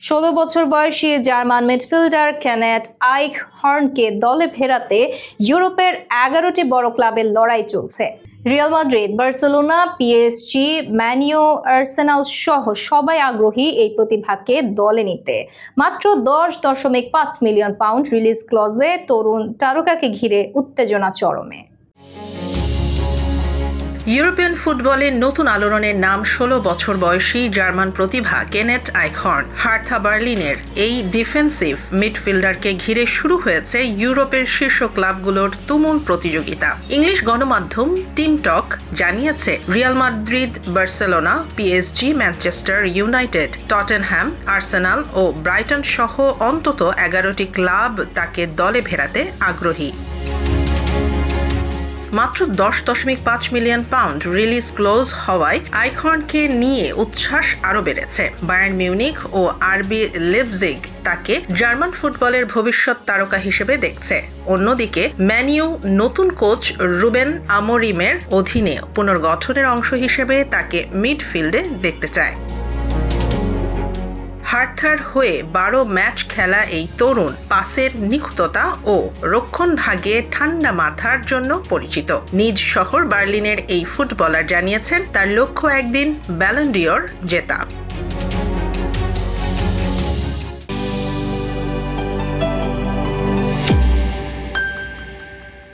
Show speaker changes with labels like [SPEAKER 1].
[SPEAKER 1] 16 বছর বয়সী German midfielder Kenneth আইখহর্নকে দলে ফেরাতে ইউরোপের 11টি বড় ক্লাবের লড়াই চলছে। Real Madrid, Barcelona, PSG, Man U, Arsenal সহ সবাই আগ্রহী এই প্রতিভাকে দলে নিতে। মাত্র 10.5 মিলিয়ন পাউন্ড রিলিজ ক্লজে তরুণ তারকাকে ঘিরে উত্তেজনা চরমে।
[SPEAKER 2] ইউরোপিয়ান ফুটবলের নতুন আলোড়নের নাম 16 বছর বয়সী জার্মান প্রতিভা কেনেথ আইখহর্ন। হার্থা বার্লিনের এই ডিফেন্সিভ মিডফিল্ডারকে ঘিরে শুরু হয়েছে ইউরোপের শীর্ষ ক্লাবগুলোর তুমুল প্রতিযোগিতা। ইংলিশ গণমাধ্যম টিম টক জানিয়েছে, Real Madrid, Barcelona, PSG, Manchester United, Tottenham, Arsenal ও ব্রাইটন সহ অন্তত 11টি ক্লাব তাকে দলে ফেরাতে আগ্রহী। মাত্র 10.5 মিলিয়ন পাউন্ড রিলিজ ক্লোজ হওয়ায় আইখহর্নকে নিয়ে উচ্ছ্বাস আরও বেড়েছে। বায়ার্ন মিউনিখ ও আরবি লিপজিগ তাকে জার্মান ফুটবলের ভবিষ্যৎ তারকা হিসেবে দেখছে। অন্যদিকে ম্যান ইউ নতুন কোচ রুবেন আমোরিমের অধীনে পুনর্গঠনের অংশ হিসেবে তাকে মিডফিল্ডে দেখতে চায়। হার্থার হয়ে 12 ম্যাচ খেলা এই তরুণ পাসের নিখুঁততা ও রক্ষণভাগে ঠান্ডা মাথার জন্য পরিচিত। নিজ শহর বার্লিনের এই ফুটবলার জানিয়েছেন, তার লক্ষ্য একদিন ব্যালন ডিওর জেতা।